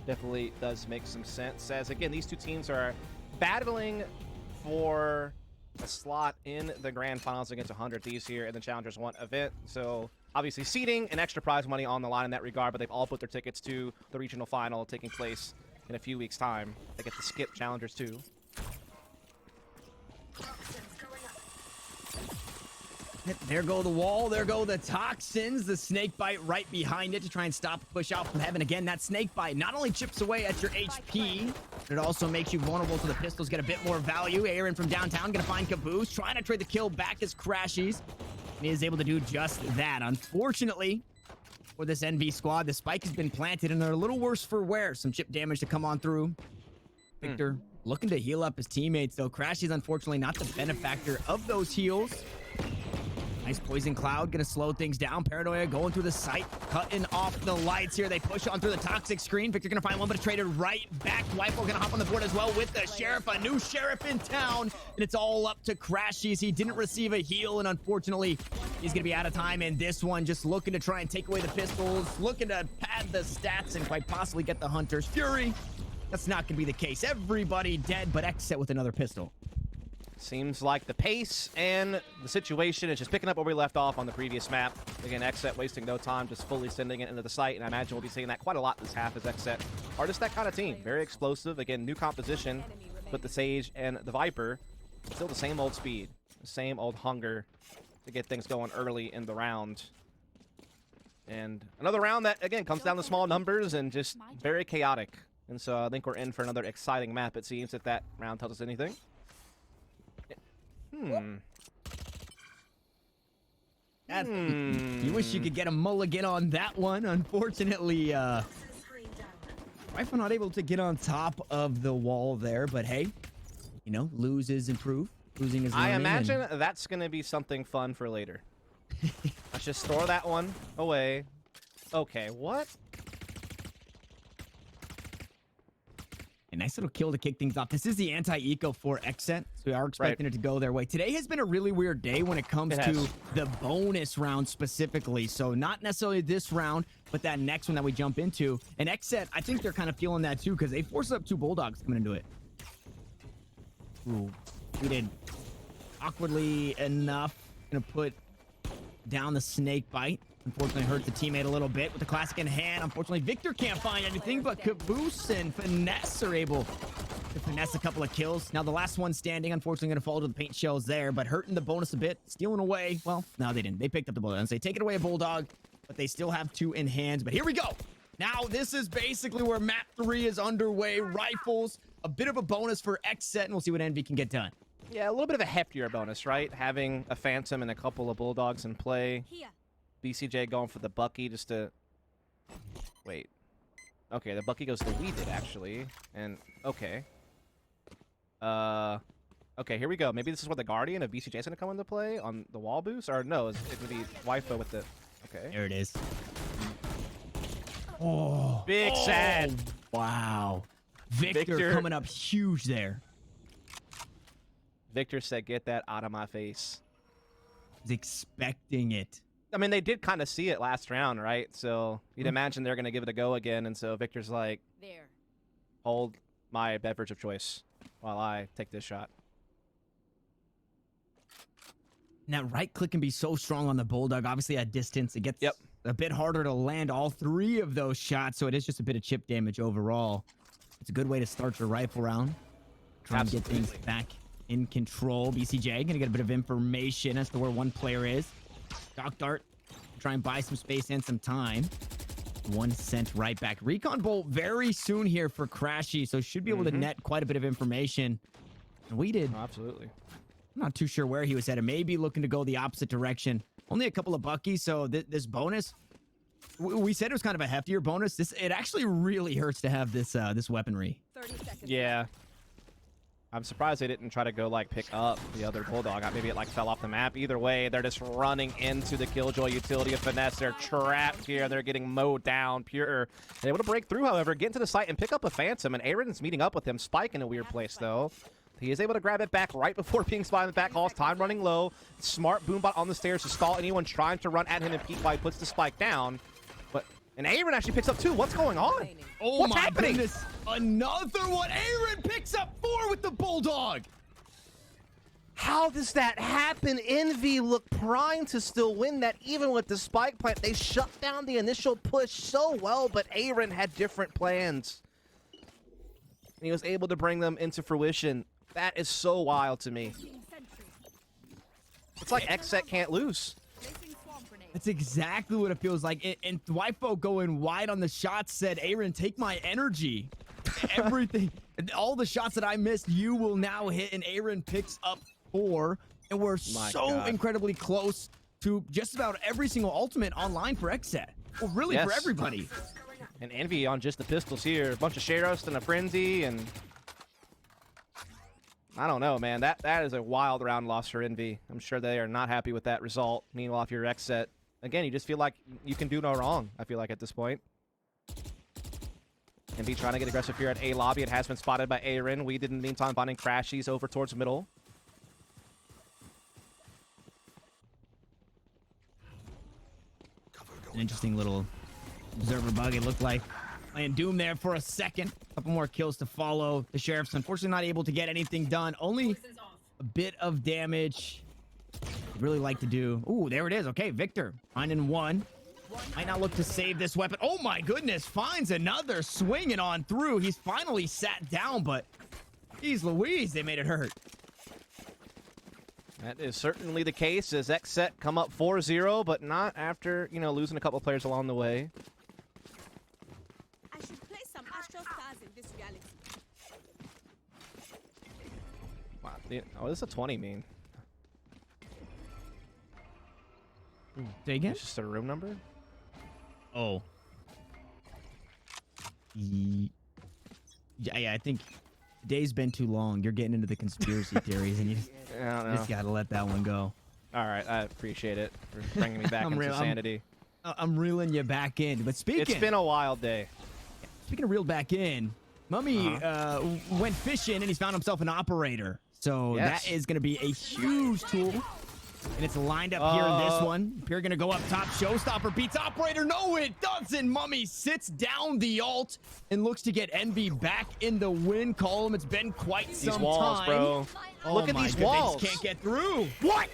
definitely does make some sense. As again, these two teams are battling for a slot in the grand finals against 100 Thieves here in the Challengers 1 event. So obviously seeding and extra prize money on the line in that regard, but they've all put their tickets to the regional final taking place in a few weeks' time. They get to skip Challengers 2. There go the wall. There go the toxins. The snake bite right behind it to try and stop push out from heaven. Again, that snake bite not only chips away at your HP, but it also makes you vulnerable to the pistols. Get a bit more value. Aaron from downtown gonna find Caboose, trying to trade the kill back as Crashies. And he is able to do just that. Unfortunately, for this NV squad, the spike has been planted and they're a little worse for wear. Some chip damage to come on through. Victor looking to heal up his teammates, though. Crashies, unfortunately, not the benefactor of those heals. Nice poison cloud, gonna slow things down. Paranoia going through the site, cutting off the lights here. They push on through the toxic screen. Victor gonna find one, but traded right back. Rifle gonna hop on the board as well with the sheriff, a new sheriff in town, and it's all up to Crashies. He didn't receive a heal, and unfortunately, he's gonna be out of time in this one. Just looking to try and take away the pistols, looking to pad the stats, and quite possibly get the Hunter's Fury. That's not gonna be the case. Everybody dead, but XSET with another pistol. Seems like the pace and the situation is just picking up where we left off on the previous map. Again, XSET wasting no time, just fully sending it into the site, and I imagine we'll be seeing that quite a lot this half as XSET are just that kind of team. Very explosive. Again, new composition, but the Sage and the Viper, still the same old speed, the same old hunger to get things going early in the round. And another round that, again, comes down to small numbers and just very chaotic. And so I think we're in for another exciting map, it seems, if that round tells us anything. You wish you could get a mulligan on that one. Unfortunately, Rifle not able to get on top of the wall there, but hey, you know, lose is improve. Losing is learning. I imagine that's going to be something fun for later. Let's just store that one away. Okay, what? A nice little kill to kick things off. This is the anti-eco for XSET, so we are expecting it to go their way. Today has been a really weird day when it comes to the bonus round specifically. So not necessarily this round, but that next one that we jump into. And XSET, I think they're kind of feeling that too, because they forced up 2 Bulldogs coming into it. Ooh, we did awkwardly enough. Gonna put down the snake bite. Unfortunately, hurt the teammate a little bit with the classic in hand. Unfortunately, Victor can't find anything, but Caboose and Finesse are able to finesse a couple of kills. Now, the last one standing, unfortunately, going to fall to the paint shells there, but hurting the bonus a bit, stealing away. Well, no, they didn't. They picked up the Bulldog. They take it away a Bulldog, but they still have 2 in hands. But here we go. Now, this is basically where map 3 is underway. Rifles, a bit of a bonus for XSET, and we'll see what Envy can get done. Yeah, a little bit of a heftier bonus, right? Having a Phantom and a couple of Bulldogs in play. BCJ going for the Bucky just to... Wait. Okay, the Bucky goes to we did, actually. And, okay. Okay, here we go. Maybe this is where the Guardian of BCJ is going to come into play on the wall boost? Or no, it's going to be Waifu with the... Okay. There it is. Oh. Big sad. Wow. Victor coming up huge there. Victor said, get that out of my face. He's expecting it. I mean, they did kind of see it last round, right? So you'd imagine they're going to give it a go again. And so Victor's like, hold my beverage of choice while I take this shot. And that right click can be so strong on the Bulldog. Obviously, at distance, it gets a bit harder to land all 3 of those shots. So it is just a bit of chip damage overall. It's a good way to start your rifle round. Try and get things back in control. BCJ going to get a bit of information as to where one player is. Doc Dart, try and buy some space and some time. 1 sent right back. Recon Bolt very soon here for Crashy, so should be able to net quite a bit of information. And we did. Oh, absolutely. I'm not too sure where he was headed. Maybe looking to go the opposite direction. Only a couple of Buckies, so this bonus, we said it was kind of a heftier bonus. It actually really hurts to have this this weaponry. 30 seconds. Yeah. I'm surprised they didn't try to go, like, pick up the other Bulldog. Maybe it, like, fell off the map. Either way, they're just running into the Killjoy utility of Finesse. They're trapped here. They're getting mowed down. Pure. They're able to break through, however, get into the site and pick up a Phantom. And Aaron's meeting up with him. Spike in a weird place, though. He is able to grab it back right before being spotted in the back halls. Time running low. Smart Boombot on the stairs to stall anyone trying to run at him and peek while he puts the Spike down. But And Aaron actually picks up 2. What's going on? Oh What's my happening? goodness. Another one. Aaron picks up 4 with the Bulldog. How does that happen? Envy looked primed to still win that even with the spike plant. They shut down the initial push so well, but Aaron had different plans. And he was able to bring them into fruition. That is so wild to me. It's like XSET can't lose. That's exactly what it feels like. And Dwipo going wide on the shots said, Aaron, take my energy. Everything, all the shots that I missed, you will now hit. And Aaron picks up 4. And we're incredibly close to just about every single ultimate online for XSET. Well, really for everybody. And Envy on just the pistols here. A bunch of Sheros and a Frenzy, and I don't know, man. That is a wild round loss for Envy. I'm sure they are not happy with that result. Meanwhile, if you're XSET, again, you just feel like you can do no wrong, I feel like, at this point. Envy trying to get aggressive here at A lobby. It has been spotted by Aaron. We did in the meantime finding Crashies over towards middle. An interesting little observer bug, it looked like. Playing Doom there for a second. Couple more kills to follow. The Sheriff's unfortunately not able to get anything done. Only a bit of damage. Really like to do. Ooh, there it is. Okay, Victor finding 1. Might not look to save this weapon. Oh my goodness, finds another, swinging on through. He's finally sat down, but geez Louise, they made it hurt. That is certainly the case as XSET come up 4-0, but not after, you know, losing a couple players along the way. I should play some Astral Stars in this reality. Wow. What does a 20 mean? Say again? It's just a room number? Oh. Yeah, I think the day's been too long. You're getting into the conspiracy theories, and you just gotta let that one go. All right, I appreciate it for bringing me back into sanity. I'm reeling you back in. But speaking, it's been a wild day. Speaking of reeled back in, Mummy went fishing and he's found himself an operator. So that is going to be a huge tool. And it's lined up here in this one. Pierre going to go up top. Showstopper beats operator. No, it doesn't. Mummy sits down the ult and looks to get Envy back in the win column. It's been quite some these walls, time. bro. Look at these walls. Can't get through. What?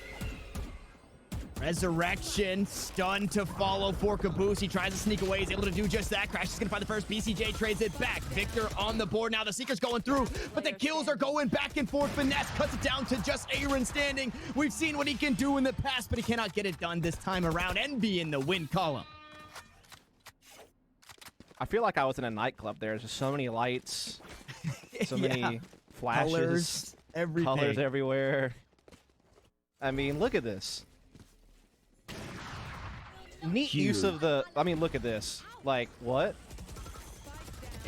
Resurrection, stun to follow for Caboose. He tries to sneak away. He's able to do just that. Crash is going to find the first. BCJ trades it back. Victor on the board now. The Seeker's going through, but the kills are going back and forth. Finesse cuts it down to just Aaron standing. We've seen what he can do in the past, but he cannot get it done this time around. Envy in the win column. I feel like I was in a nightclub there. There's just so many lights, so many flashes, colors, everything. Colors everywhere. I mean, look at this. Neat use of the, I mean, look at this. Like, what?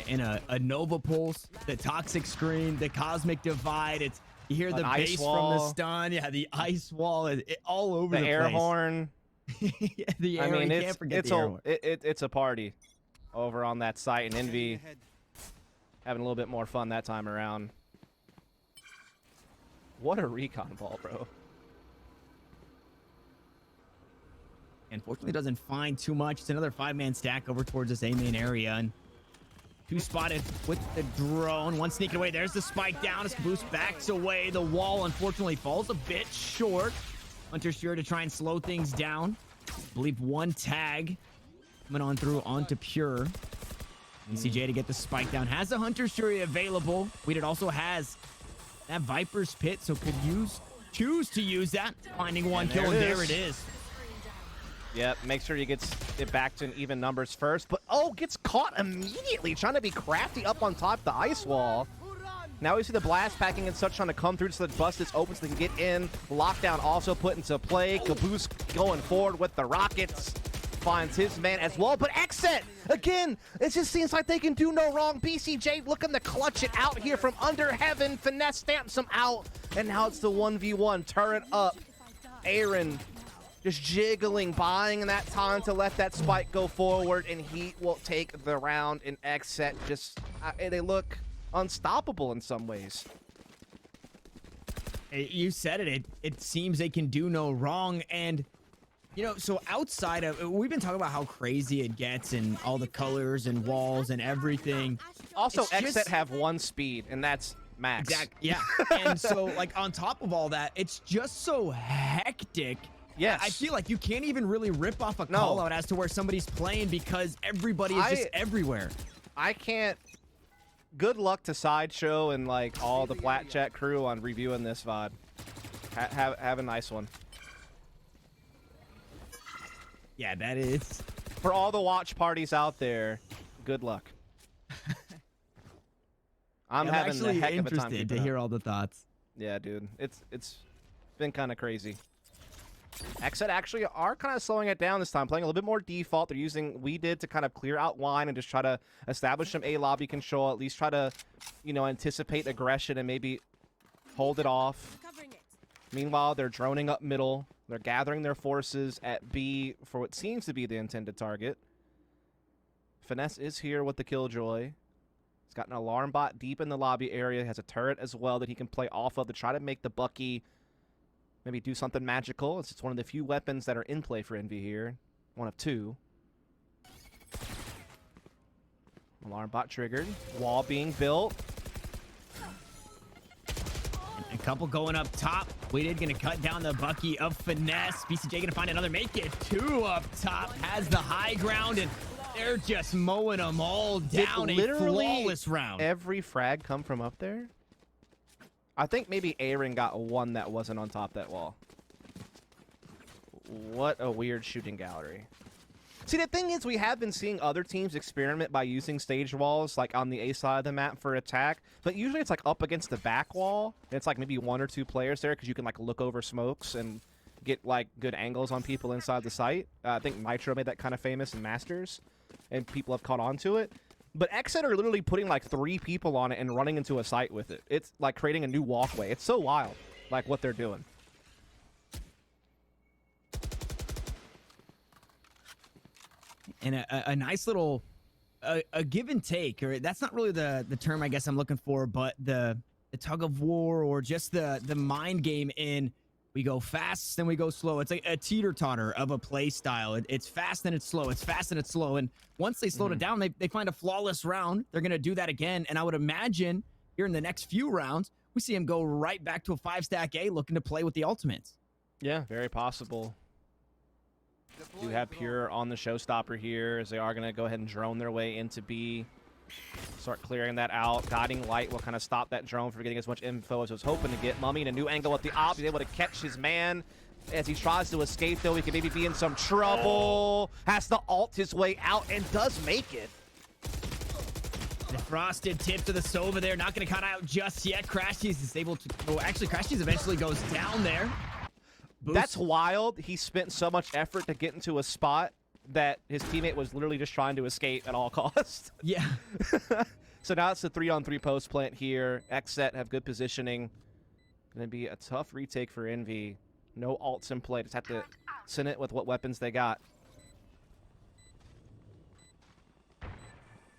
And a Nova Pulse, the Toxic Screen, the Cosmic Divide. It's, you hear the bass from the stun. Yeah, the ice wall. All over the place. The air horn. The air, I mean, it's a party over on that site. And Envy having a little bit more fun that time around. What a recon ball, bro. Unfortunately, doesn't find too much. It's another 5-man stack over towards this A main area. And 2 spotted with the drone. 1 sneaking away. There's the spike down as Caboose backs away. The wall, unfortunately, falls a bit short. Hunter's Fury to try and slow things down. I believe 1 tag coming on through onto Pure. ECJ to get the spike down. Has the Hunter's Fury available. Weeded also has that Viper's Pit, so could choose to use that. Finding 1 kill, and there it is. Yep, make sure he gets it back to an even numbers first. But, gets caught immediately, trying to be crafty up on top of the ice wall. Now we see the blast packing and such trying to come through so that bust is open so they can get in. Lockdown also put into play. Caboose going forward with the rockets. Finds his man as well. But XSET, again, it just seems like they can do no wrong. BCJ looking to clutch it out here from under heaven. Finesse stamps him out. And now it's the 1v1. Turret up. Aaron just jiggling, buying that time to let that spike go forward, and he will take the round in XSET. Just, they look unstoppable in some ways. You said it. It seems they can do no wrong, and You know, so outside of, we've been talking about how crazy it gets and all the colors and walls and everything. Also, It's XSET just- have one speed, and that's max. Yeah. And so, like, on top of all that, it's just so hectic. Yes. I feel like you can't even really rip off a call out as to where somebody's playing because everybody is just everywhere. I can't. Good luck to Sideshow and like all the Plat Chat crew on reviewing this VOD. Have a nice one. Yeah, that is. For all the watch parties out there, good luck. I'm having actually a heck of a time interested keeping to up. hear all the thoughts. Yeah, dude. It's been kind of crazy. XSET actually are kind of slowing it down this time, playing a little bit more default. They're using We Did to kind of clear out line and just try to establish some A lobby control, at least try to, you know, anticipate aggression and maybe hold it off. Covering it. Meanwhile, they're droning up middle. They're gathering their forces at B for what seems to be the intended target. Finesse is here with the Killjoy. He's got an alarm bot deep in the lobby area. He has a turret as well that he can play off of to try to make the Bucky maybe do something magical. It's one of the few weapons that are in play for Envy here. One of two. Alarm bot triggered. Wall being built. A couple going up top. We Did gonna cut down the Bucky of Finesse. BCJ gonna find another make it. Two up top. Has the high ground, and they're just mowing them all down. Did A flawless round. every frag come from up there? I think maybe Aaron got one that wasn't on top of that wall. What a weird shooting gallery. See, the thing is, we have been seeing other teams experiment by using stage walls, like on the A side of the map for attack, but usually it's like up against the back wall, and it's like maybe one or two players there because you can like look over smokes and get like good angles on people inside the site. I think Nitro made that kind of famous in Masters, and people have caught on to it. But XSET are literally putting like 3 people on it and running into a site with it. It's like creating a new walkway. It's so wild, like what they're doing. And a nice little a give and take, or that's not really the term I guess I'm looking for, but the tug of war, or just the mind game in we go fast, then we go slow. It's like a teeter-totter of a play style. It's fast and it's slow. It's fast and it's slow. And once they slowed it down, they find a flawless round. They're going to do that again. And I would imagine here in the next few rounds, we see him go right back to a 5-stack A looking to play with the ultimates. Yeah, very possible. Do have Pure on the showstopper here, as they are going to go ahead and drone their way into B. Start clearing that out. Guiding Light will kind of stop that drone from getting as much info as I was hoping to get. Mummy in a new angle at the op. He's able to catch his man. As he tries to escape, though, he could maybe be in some trouble. Has to ult his way out and does make it. The frosted tip to the Sova there. Not going to cut out just yet. Crashies is able to... Oh, actually, Crashies eventually goes down there. Boost. That's wild. He spent so much effort to get into a spot that his teammate was literally just trying to escape at all costs. Yeah. So now it's the 3-on-3 post plant here. XSET have good positioning. Gonna be a tough retake for Envy. No ults in play. Just have to send it with what weapons they got.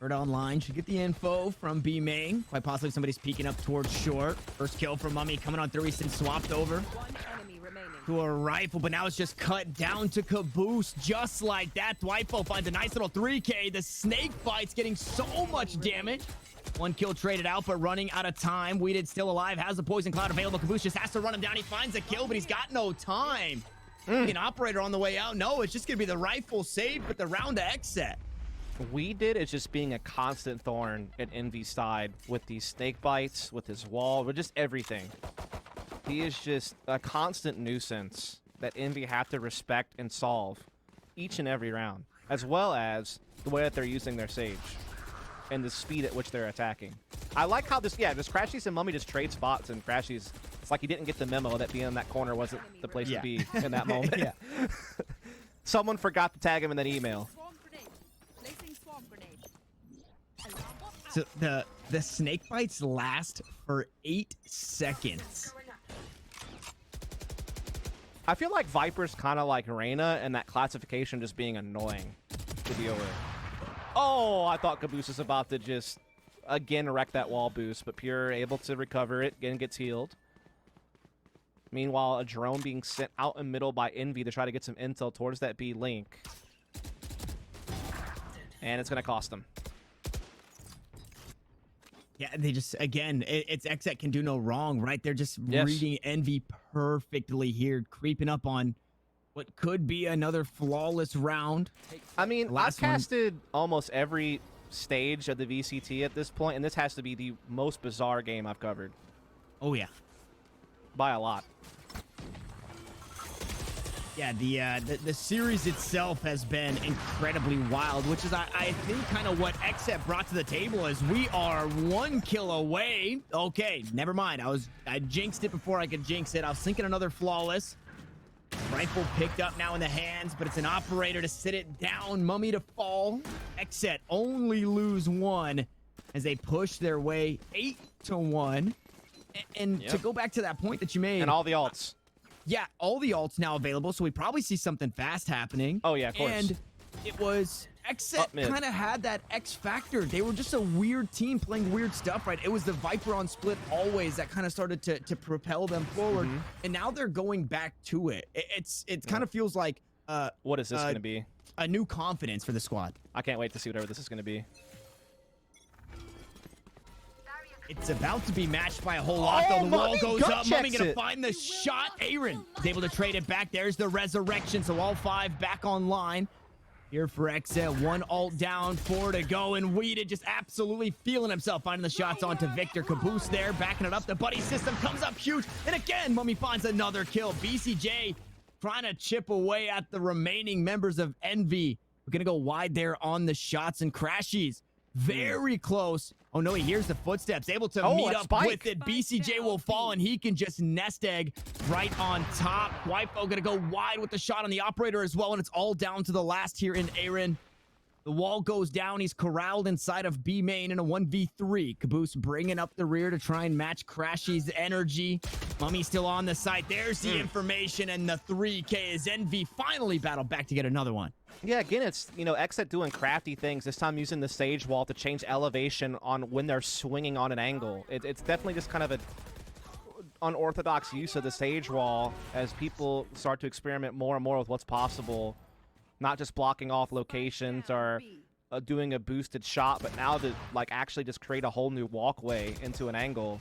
Bird online should get the info from B main. Quite possibly somebody's peeking up towards short. First kill from Mummy coming on through. He's been swapped over One enemy remaining. to a rifle, but now it's just cut down to Caboose just like that. Dwipo finds a nice little 3K. The snake bite's getting so much damage. One kill traded out, but running out of time. We Did still alive, has the poison cloud available. Caboose just has to run him down. He finds a kill, but he's got no time. An operator on the way out. No, it's just gonna be the rifle save, but the round to XSET. We Did is just being a constant thorn at Envy's side with these snake bites, with his wall, with just everything. He is just a constant nuisance that Envy have to respect and solve each and every round, as well as the way that they're using their Sage and the speed at which they're attacking. I like how this Crashies and Mummy just trade spots, and Crashies, it's like he didn't get the memo that being in that corner wasn't the place to be in that moment. Yeah. Someone forgot to tag him in that email. Swarm grenade. Placing swarm grenade. So the snake bites last for 8 seconds. I feel like Viper's kind of like Reyna, and that classification just being annoying to deal with. Oh, I thought Caboose was about to just, again, wreck that wall boost, but Pure able to recover it, again gets healed. Meanwhile, a drone being sent out in middle by Envy to try to get some intel towards that B link. And it's going to cost them. Yeah, they just, again, it's XSET can do no wrong, right? They're just Yes. reading Envy perfectly here, creeping up on what could be another flawless round. I mean, The I've last one- casted almost every stage of the VCT at this point, and this has to be the most bizarre game I've covered. Oh, yeah. By a lot. Yeah, the series itself has been incredibly wild, which is, I think, kind of what XSET brought to the table is we are 1 kill away. Okay, never mind. I jinxed it before I could jinx it. I was thinking another flawless. Rifle picked up now in the hands, but it's an operator to sit it down. Mummy to fall. XSET only lose 1 as they push their way 8-1. And Yep. to go back to that point that you made. And all the alts. Yeah, all the alts now available, so we probably see something fast happening. Oh, yeah, of course. And it was XSET Up mid. kind of had that X factor. They were just a weird team playing weird stuff, right? It was the Viper on split always that kind of started to propel them forward, and now they're going back to it. It kind of feels like What is this going to be? a new confidence for the squad. I can't wait to see whatever this is going to be. It's about to be matched by a whole lot, Oh, though. The wall Mummy goes gut up. Mummy checks gonna it. find the shot. Aaron is able to trade it back. There's the resurrection, so all 5 back online. Here for XSET, 1 ult down, 4 to go, and Weeded just absolutely feeling himself, finding the shots onto Victor. Caboose there, backing it up. The buddy system comes up huge, and again, Mummy finds another kill. BCJ trying to chip away at the remaining members of Envy. We're gonna go wide there on the shots, and Crashies very close. Oh no, he hears the footsteps, able to meet a up spike. with it. BCJ will fall, and he can just nest egg right on top. Wipo gonna go wide with the shot on the operator as well, and it's all down to the last here in Aaron. The wall goes down. He's corralled inside of B main in a 1v3. Caboose bringing up the rear to try and match Crashy's energy. Mummy still on the site. There's the information, and the 3K is Envy finally battled back to get another one. Yeah, again, it's, XSET doing crafty things, this time using the stage wall to change elevation on when they're swinging on an angle. It's definitely just kind of an unorthodox use of the stage wall as people start to experiment more and more with what's possible. Not just blocking off locations or doing a boosted shot, but now to, actually just create a whole new walkway into an angle.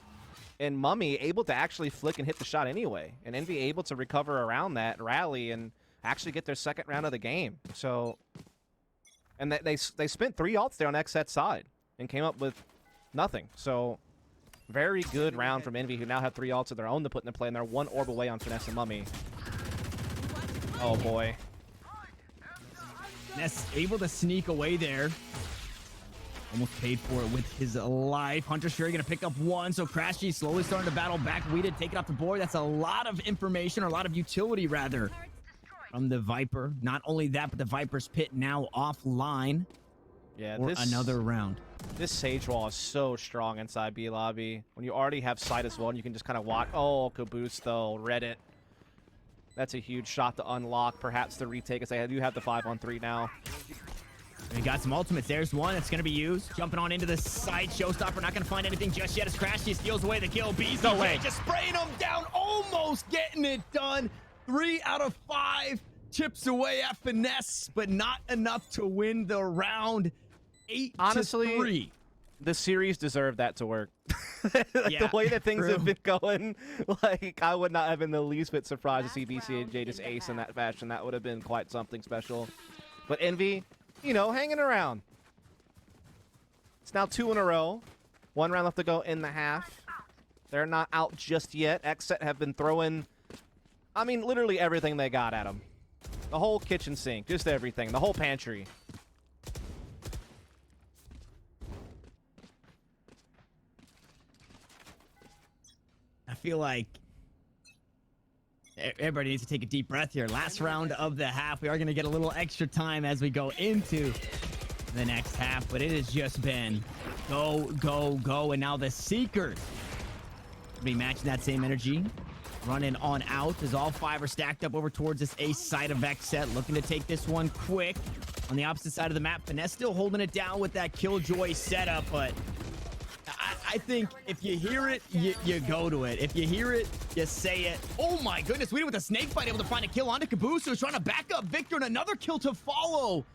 And Mummy able to actually flick and hit the shot anyway. And Envy able to recover around that, rally, and actually get their second round of the game. So, and they spent 3 ults there on XSET's side and came up with nothing. So, very good round from Envy, who now have 3 ults of their own to put into play, and they're 1 orb away on Finesse and Mummy. Oh boy. Ness able to sneak away there. Almost paid for it with his life. Hunter Sherry going to pick up 1, so Crashy slowly starting to battle back. Weeded taking off the board. That's a lot of information, or a lot of utility, rather, from the Viper. Not only that, but the Viper's pit now offline Yeah, for this another round. This Sage Wall is so strong inside B lobby. When you already have sight as well, and you can just kind of watch. Oh, Caboose, though. Reddit. That's a huge shot to unlock, perhaps the retake, as they do have the 5-on-3 now. We got some ultimates. There's one that's going to be used. Jumping on into the side. Showstopper not going to find anything just yet as Crashy steals away the kill. BCJ No way. just spraying him down. Almost getting it done. 3 out of 5. Chips away at Finesse, but not enough to win the round. 8-3. Honestly, the series deserved that to work. Yeah, the way that things true. have been going, I would not have been the least bit surprised to see BCJ just ace in that fashion. That would have been quite something special. But Envy, hanging around. It's now 2 in a row. 1 round left to go in the half. They're not out just yet. XSET have been throwing, literally everything they got at them. The whole kitchen sink, just everything. The whole pantry. I feel like everybody needs to take a deep breath here. Last round of the half. We are going to get a little extra time as we go into the next half, but it has just been go, go, go. And now the Seekers will be matching that same energy. Running on out as all 5 are stacked up over towards this ace side of XSET. Looking to take this one quick. On the opposite side of the map, Finesse still holding it down with that Killjoy setup, but I think if you hear it, you go to it. If you hear it, you say it. Oh my goodness, we did with a snake bite able to find a kill onto Caboose, who's trying to back up Victor, and another kill to follow.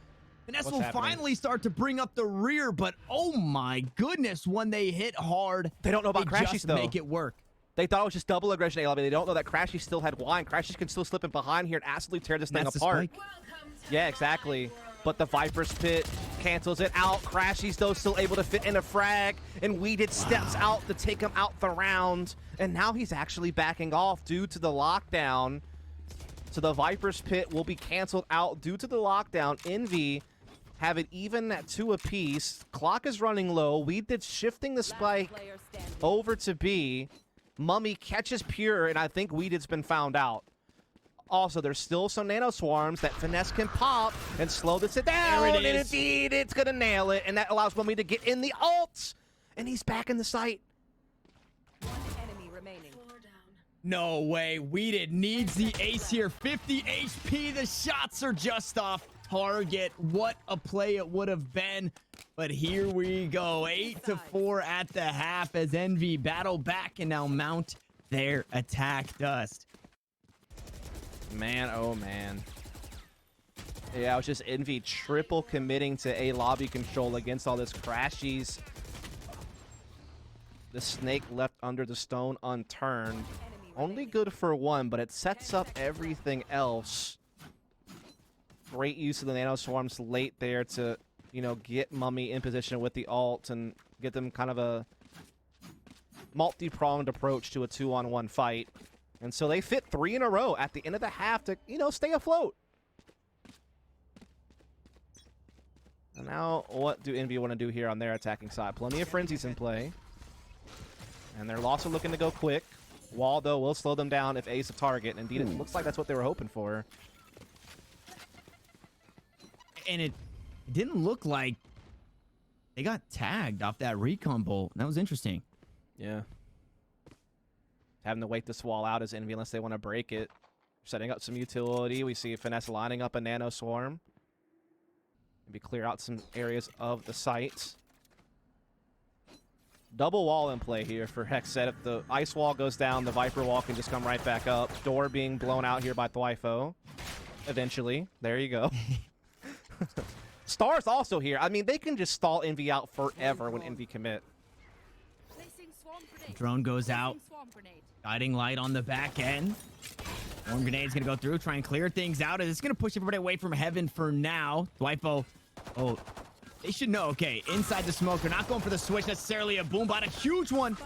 Finesse will finally start to bring up the rear, but oh my goodness, when they hit hard, they don't know about they Crashies just though. make it work. They thought it was just double aggression A lobby. They don't know that Crashy still had wine. Crashy can still slip in behind here and absolutely tear this thing apart. Yeah, exactly. But the Viper's Pit cancels it out. Crashy's though still able to fit in a frag, and Weeded steps out to take him out the round. And now he's actually backing off due to the lockdown. So the Viper's Pit will be canceled out due to the lockdown. Envy have it even at 2 apiece. Clock is running low. Weeded shifting the spike over to B. Mummy catches Pure, and I think Weeded's been found out. Also, there's still some nano swarms that Finesse can pop and slow this down. And indeed, it's going to nail it. And that allows Mummy to get in the ult. And he's back in the site. One enemy remaining. No way. Weeded needs the ace here. 50 HP. The shots are just off target. What a play it would have been. But here we go. 8-4 at the half as Envy battle back and now mount their attack dust. Man, oh man. Yeah, it was just Envy triple committing to A lobby control against all this Crashies. The snake left under the stone unturned. Only good for 1, but it sets up everything else. Great use of the nano swarms late there to, you know, get Mummy in position with the ult and get them kind of a multi-pronged approach to a 2-on-1 fight. And so they fit 3 in a row at the end of the half to, you know, stay afloat. And now, what do Envy want to do here on their attacking side? Plenty of frenzies in play. And they're also looking to go quick. Wall, though, will slow them down if Ace of target. And indeed, it looks like that's what they were hoping for. And it didn't look like they got tagged off that recon bolt. That was interesting. Yeah. Having to wait this wall out as Envy unless they want to break it. Setting up some utility. We see Finesse lining up a nano swarm. Maybe clear out some areas of the site. Double wall in play here for XSET. If the ice wall goes down, the Viper wall can just come right back up. Door being blown out here by Thwifo. Eventually. There you go. Star's also here. I mean, they can just stall Envy out forever when Envy commit. Drone goes out. Guiding light on the back end. One grenade's gonna go through, try and clear things out. And it's gonna push everybody away from heaven for now. Thwifo, oh, they should know. Okay, inside the smoke. They're not going for the switch necessarily. A boom bot, a huge one.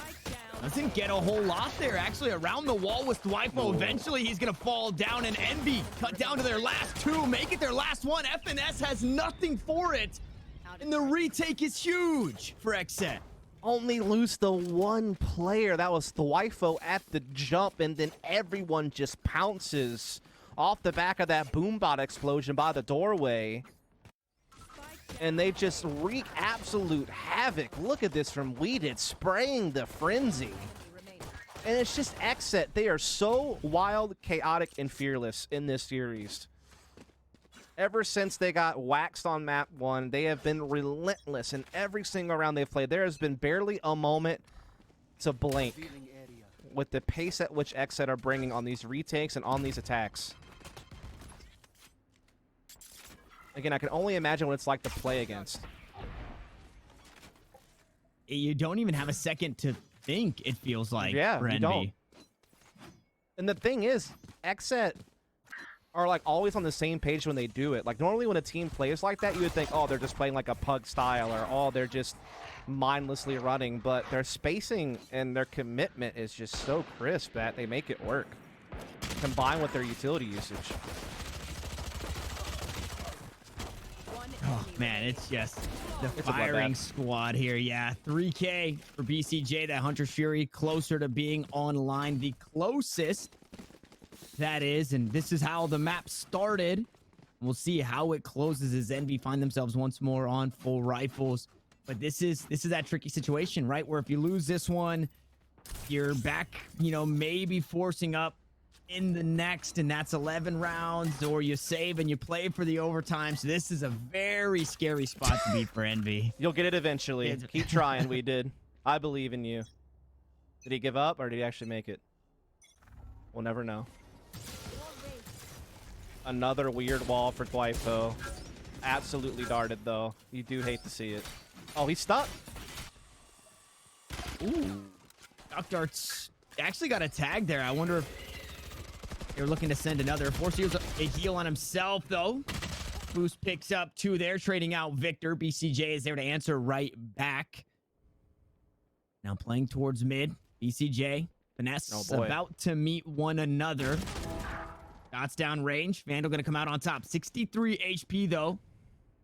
Doesn't get a whole lot there. Actually, around the wall with Thwifo. Eventually, he's gonna fall down. And Envy cut down to their last 2. Make it their last one. FNS has nothing for it. And the retake is huge for XSET. Only lose the 1 player. That was Thwifo at the jump, and then everyone just pounces off the back of that boombot explosion by the doorway. And they just wreak absolute havoc. Look at this from Weeded, spraying the frenzy. And it's just XSET. They are so wild, chaotic, and fearless in this series. Ever since they got waxed on map 1, they have been relentless in every single round they've played. There has been barely a moment to blink with the pace at which XSET are bringing on these retakes and on these attacks. Again, I can only imagine what it's like to play against. You don't even have a second to think, it feels like. Yeah, for you Envy. don't. And the thing is, XSET are like always on the same page when they do it. Like normally when a team plays like that, you would think, oh, they're just playing like a pug style, or oh, they're just mindlessly running. But their spacing and their commitment is just so crisp that they make it work, combined with their utility usage. Oh man, it's just the firing squad here. Yeah, 3K for BCJ. That Hunter's Fury closer to being online, the closest that is. And this is how the map started. We'll see how it closes as Envy find themselves once more on full rifles. But this is that tricky situation, right? Where if you lose this one, you're back, you know, maybe forcing up in the next, and that's 11 rounds, or you save and you play for the overtime. So this is a very scary spot to be for Envy. You'll get it eventually. Keep trying. We did. I believe in you. Did he give up or did he actually make it? We'll never know. Another weird wall for Dwipo. Absolutely darted, though. You do hate to see it. Oh, he's stuck. Ooh. Duck Darts actually got a tag there. I wonder if they're looking to send another. Forces a heal on himself, though. Boost picks up 2 there, trading out Victor. BCJ is there to answer right back. Now playing towards mid. BCJ, Finesse about to meet one another. Shots down range. Vandal going to come out on top. 63 HP, though,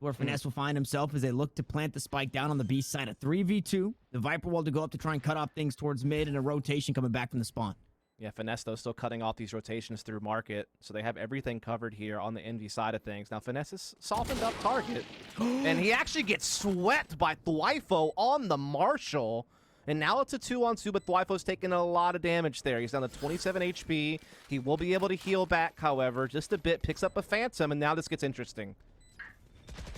where Finesse will find himself as they look to plant the spike down on the B side. A 3v2. The Viper wall to go up to try and cut off things towards mid, and a rotation coming back from the spawn. Yeah, Finesse, though, still cutting off these rotations through market, so they have everything covered here on the Envy side of things. Now, Finesse is softened up target, and he actually gets swept by Dwipo on the Marshall. And now it's a 2-on-2, but Dwipo's taking a lot of damage there. He's down to 27 HP. He will be able to heal back, however, just a bit. Picks up a Phantom, and now this gets interesting.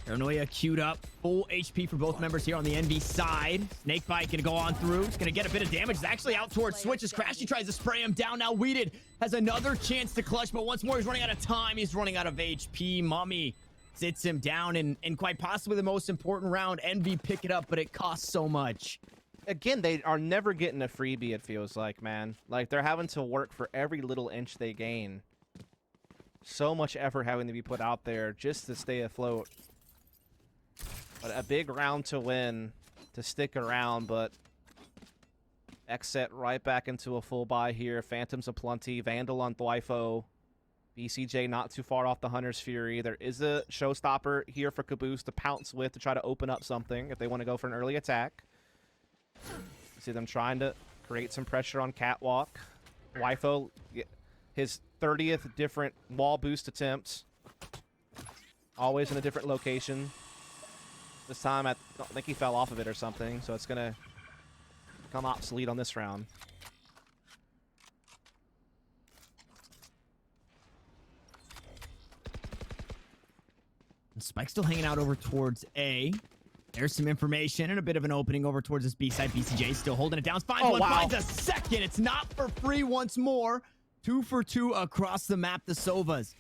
Paranoia queued up. Full HP for both members here on the NV side. Snakebite going to go on through. He's going to get a bit of damage. He's actually out towards Switch as Crashy tries to spray him down. Now Weeded has another chance to clutch, but once more he's running out of time. He's running out of HP. Mummy sits him down, and quite possibly the most important round. Envy pick it up, but it costs so much. Again, they are never getting a freebie, it feels like, man. Like, they're having to work for every little inch they gain. So much effort having to be put out there just to stay afloat. But a big round to win, to stick around, but XSET right back into a full buy here. Phantoms aplenty, Vandal on Dwipo. BCJ not too far off the Hunter's Fury. There is a showstopper here for Caboose to pounce with to try to open up something if they want to go for an early attack. See them trying to create some pressure on Catwalk. Dwipo, his 30th different wall boost attempts. Always in a different location. This time, I don't think he fell off of it or something, so it's going to become obsolete on this round. Spike's still hanging out over towards A. There's some information and a bit of an opening over towards this B side. BCJ still holding it down. Finds one, finds a second. It's not for free once more. 2 for 2 across the map, the Sovas.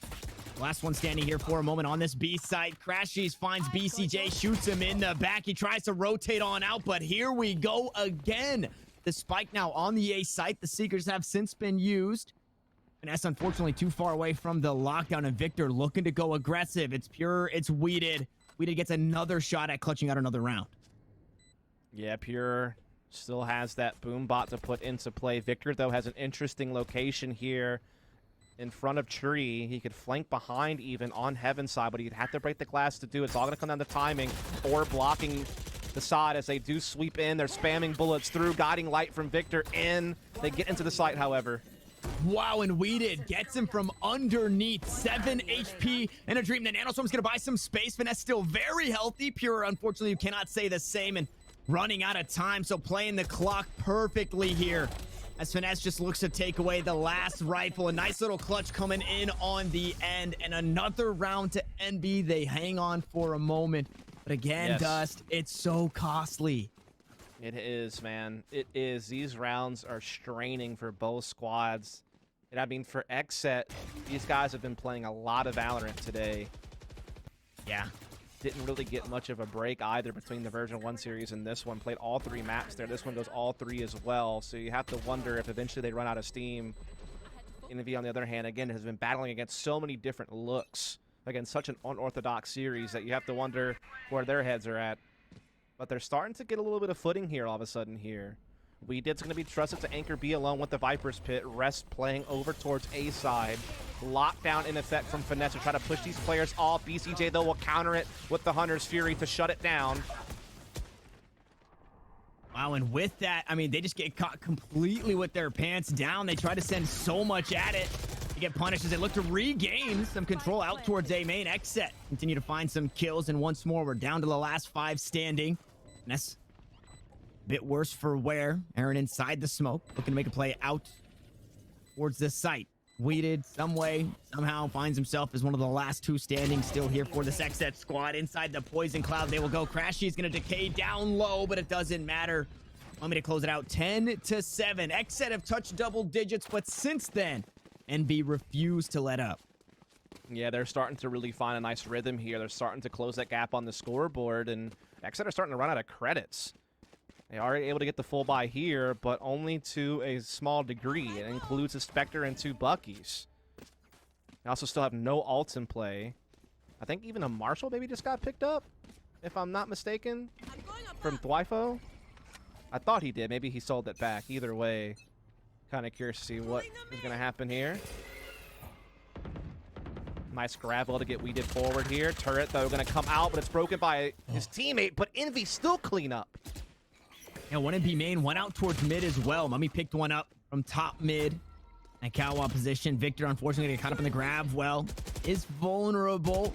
Last one standing here for a moment on this B side. Crashies finds BCJ, shoots him in the back. He tries to rotate on out, but here we go again. The spike now on the A site. The Seekers have since been used. Finesse, unfortunately, too far away from the lockdown, and Victor looking to go aggressive. It's Pure, it's Weeded. Weeded gets another shot at clutching out another round. Yeah, Pure still has that boom bot to put into play. Victor, though, has an interesting location here in front of Tree. He could flank behind even on Heaven's side, but he'd have to break the glass to do it. It's all going to come down to timing or blocking the side as they do sweep in. They're spamming bullets through, guiding light from Victor in. They get into the site, however. Wow, and Weeded gets him from underneath. 7 HP and a dream. The Nanoswarm's going to buy some space. Finesse still very healthy. Pure, unfortunately, you cannot say the same, and running out of time, so playing the clock perfectly here as Finesse just looks to take away the last rifle. A nice little clutch coming in on the end, and another round to Envy. They hang on for a moment, but again, yes. Dust, it's so costly. It is, man. It is. These rounds are straining for both squads. And I mean, for XSET, these guys have been playing a lot of Valorant today. Yeah. Didn't really get much of a break either between the version 1 series and this one. Played all 3 maps there. This one goes all 3 as well. So you have to wonder if eventually they run out of steam. Envy, on the other hand, again, has been battling against so many different looks. Against such an unorthodox series that you have to wonder where their heads are at. But they're starting to get a little bit of footing here all of a sudden here. Weeded's going to be trusted to anchor B alone with the Viper's Pit. Rest playing over towards A side. Lockdown in effect from Finesse to try to push these players off. BCJ, though, will counter it with the Hunter's Fury to shut it down. Wow, and with that, I mean, they just get caught completely with their pants down. They try to send so much at it. They get punished as they look to regain some control out towards A main. XSET continue to find some kills, and once more, we're down to the last 5 standing. And that's a bit worse for wear. Aaron inside the smoke, looking to make a play out towards the site. Weeded some way, somehow finds himself as one of the last 2 standing still here for this XSET squad. Inside the poison cloud, they will go. Crashy is going to decay down low, but it doesn't matter. Want me to close it out 10-7. XSET have touched double digits, but since then, NB refused to let up. Yeah, they're starting to really find a nice rhythm here. They're starting to close that gap on the scoreboard, and XSET are starting to run out of credits. They are able to get the full buy here, but only to a small degree. It includes a Spectre and 2 Buckies. They also still have no ults in play. I think even a Marshall maybe just got picked up, if I'm not mistaken, from Thwifo. I thought he did. Maybe he sold it back. Either way, kind of curious to see what is going to happen here. Nice gravel to get weeded forward here. Turret, though, going to come out, but it's broken by his teammate. But Envy still clean up. Yeah, one NB main, one out towards mid as well. Mummy picked one up from top mid. And Kawa position. Victor, unfortunately, get caught up in the grab. Well, is vulnerable.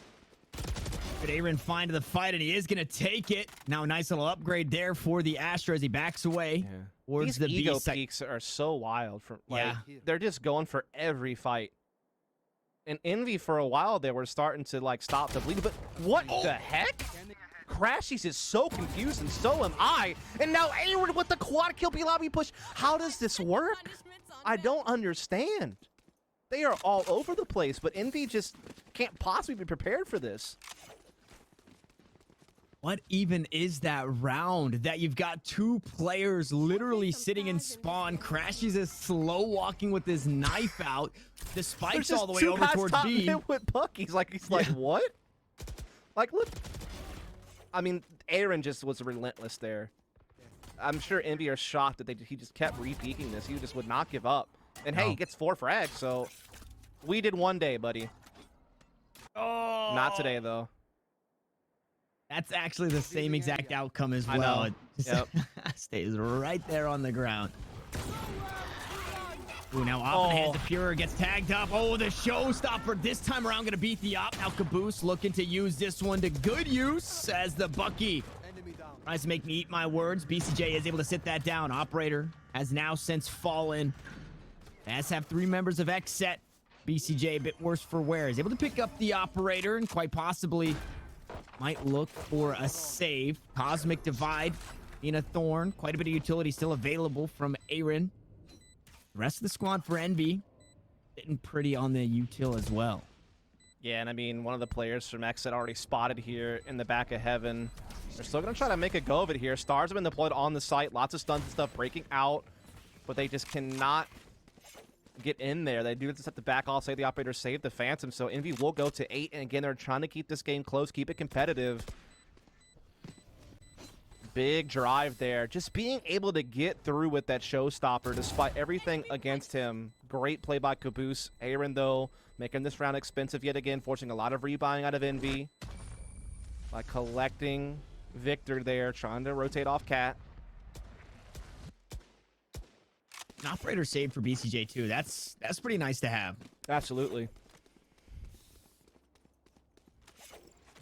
But Aaron find the fight, and he is going to take it. Now, a nice little upgrade there for the Astra as he backs away. Yeah. Towards These the ego B peaks are so wild. Yeah. They're just going for every fight. And Envy, for a while, they were starting to, like, stop the bleed. But what the heck? Crashies is so confused, and so am I. And now Aaron with the quad kill B-Lobby push. How does this work? I don't understand. They are all over the place, but Envy just can't possibly be prepared for this. What even is that round that you've got 2 players literally sitting in spawn? Crashies is slow walking with his knife out. The spike's all the way over towards B. With Bucky's like what? Like, look. I mean, Aaron just was relentless there. I'm sure Envy are shocked that he just kept repeaking this. He just would not give up. And hey, he gets 4 frags, so we did one day, buddy. Oh, Not today, though. That's actually the same exact outcome as well. I know. It just Yep. stays right there on the ground. Ooh, now off in the hands of Pure gets tagged up. Oh, the showstopper this time around going to beat the op. Now Caboose looking to use this one to good use as the Bucky tries to make me eat my words. BCJ is able to sit that down. Operator has now since fallen. As have 3 members of XSET. BCJ a bit worse for wear. Is able to pick up the operator and quite possibly might look for a save. Cosmic Divide being a thorn. Quite a bit of utility still available from Aaron. The rest of the squad for NB sitting pretty on the util as well. Yeah, and I mean, one of the players from XSET already spotted here in the back of heaven. They're still going to try to make a go of it here. Stars have been deployed on the site. Lots of stuns and stuff breaking out, but they just cannot get in there. They do just have to back off, say the operator saved the Phantom, so Envy will go to 8, and again, they're trying to keep this game close, keep it competitive. Big drive there. Just being able to get through with that showstopper despite everything against him. Great play by Caboose. Aaron, though, making this round expensive yet again, forcing a lot of rebuying out of Envy by collecting Victor there, trying to rotate off Cat. An operator saved for BCJ too. That's pretty nice to have. Absolutely.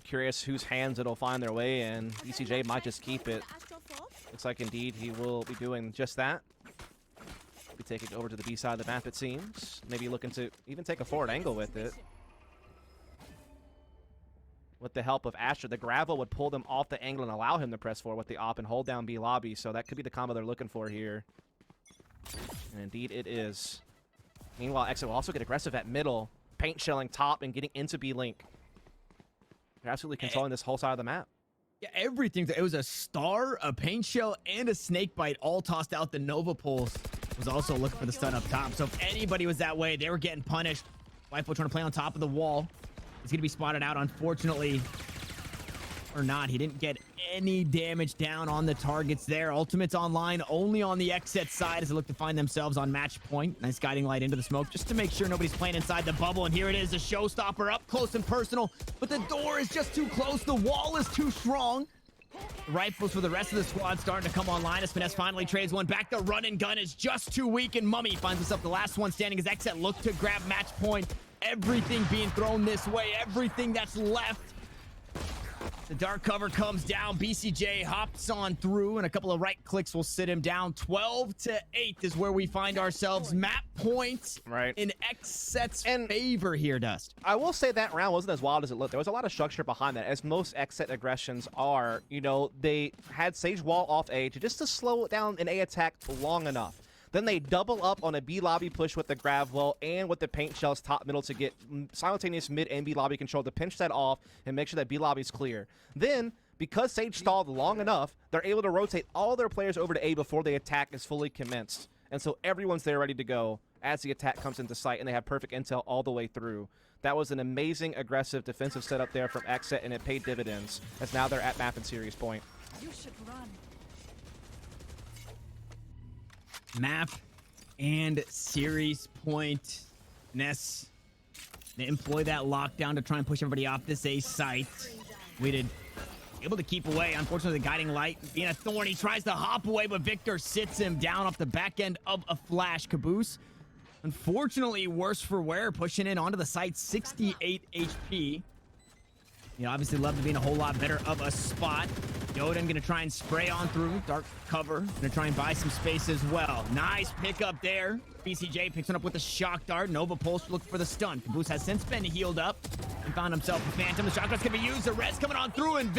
Curious whose hands it'll find their way in. BCJ might just keep it. Looks like indeed he will be doing just that. Be taking it over to the B side of the map, it seems. Maybe looking to even take a forward angle with it. With the help of Astra, the gravel would pull them off the angle and allow him to press forward with the op and hold down B lobby. So that could be the combo they're looking for here. And indeed it is. Meanwhile, XSET will also get aggressive at middle, paint shelling top and getting into B link. They're absolutely controlling this whole side of the map. Yeah, everything. It was a star, a paint shell, and a snake bite all tossed out. The Nova Pulse was also looking for the stun up top. So if anybody was that way, they were getting punished. Wifo trying to play on top of the wall. He's going to be spotted out, unfortunately. Or not. He didn't get any damage down on the targets there. Ultimate's online only on the XSET side as they look to find themselves on match point. Nice guiding light into the smoke just to make sure nobody's playing inside the bubble. And here it is, a showstopper up close and personal. But the door is just too close. The wall is too strong. Rifles for the rest of the squad starting to come online as Finesse finally trades one back. The run and gun is just too weak, and Mummy finds himself the last one standing as XSET look to grab match point. Everything being thrown this way, everything that's left The dark cover comes down. BCJ hops on through, and a couple of right clicks will sit him down. 12-8 is where we find ourselves. Map points in XSET's favor here, Dust. I will say that round wasn't as wild as it looked. There was a lot of structure behind that, as most XSET aggressions are. You know, they had Sage Wall off A just to slow it down an A attack long enough. Then they double up on a B lobby push with the Gravwell and with the paint shells top middle to get simultaneous mid and B lobby control to pinch that off and make sure that B lobby is clear. Then, because Sage stalled long enough, they're able to rotate all their players over to A before the attack is fully commenced. And so everyone's there ready to go as the attack comes into sight, and they have perfect intel all the way through. That was an amazing, aggressive defensive setup there from XSET, and it paid dividends, as now they're at map and series point. You should run. Map and series point. Ness, they employ that lockdown to try and push everybody off this A site. We did able to keep away. Unfortunately, the guiding light being a thorn. He tries to hop away, but Victor sits him down off the back end of a flash. Caboose, unfortunately, worse for wear, pushing in onto the site, 68 HP. You know, obviously love to be in a whole lot better of a spot. Yoden gonna try and spray on through. Dark cover. Gonna try and buy some space as well. Nice pickup there. BCJ picks it up with a shock dart. Nova Pulse looks for the stun. Caboose has since been healed up and found himself a Phantom. The shock dart's gonna be used. The res coming on through, and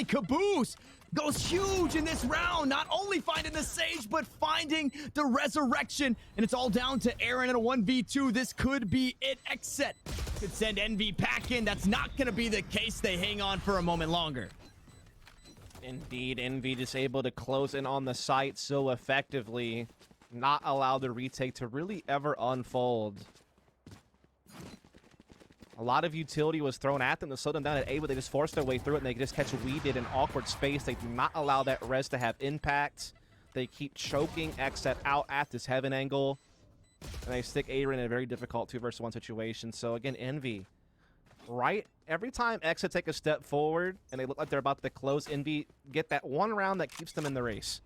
Caboose goes huge in this round. Not only finding the Sage, but finding the resurrection. And it's all down to Aaron in a 1v2. This could be it. XSET could send Envy back in. That's not gonna be the case. They hang on for a moment longer. Indeed, Envy just able to close in on the site so effectively, not allow the retake to really ever unfold. A lot of utility was thrown at them to slow them down at A, but they just forced their way through it, and they just catch weeded in awkward space. They do not allow that res to have impact. They keep choking XSET out at this heaven angle, and they stick Aaron in a very difficult 2-versus-1 situation. So again, Envy, right? Every time XSET take a step forward and they look like they're about to close, Envy get that one round that keeps them in the race.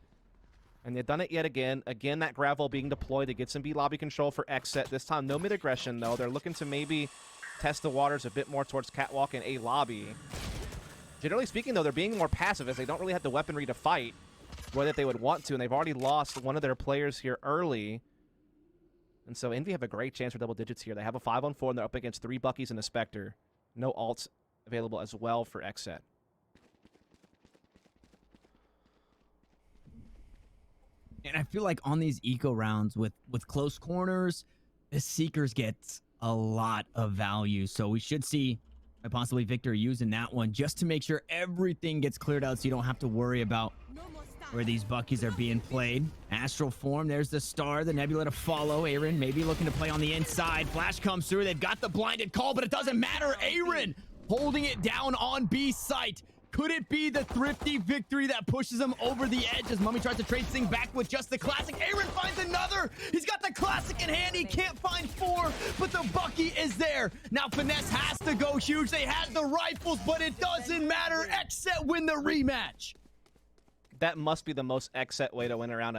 And they've done it yet again. Again, that Gravel being deployed to get some B lobby control for XSET. This time, no mid-aggression, though. They're looking to maybe test the waters a bit more towards Catwalk and A lobby. Generally speaking, though, they're being more passive as they don't really have the weaponry to fight where that they would want to, and they've already lost one of their players here early. And so Envy have a great chance for double digits here. They have a 5-on-4, and they're up against 3 Buckies and a Spectre. No alts available as well for XSET. And I feel like on these eco rounds with close corners, the Seekers get a lot of value. So we should see possibly Victor using that one just to make sure everything gets cleared out so you don't have to worry about where these Buckies are being played. Astral form, there's the star, the Nebula to follow. Aaron maybe looking to play on the inside. Flash comes through, they've got the blinded call, but it doesn't matter. Aaron holding it down on B site. Could it be the thrifty victory that pushes him over the edge as Mummy tries to trade things back with just the classic? Aaron finds another. He's got the classic in hand. He can't find 4, but the Bucky is there. Now Finesse has to go huge. They had the rifles, but it doesn't matter. XSET win the rematch. That must be the most XSET way to win around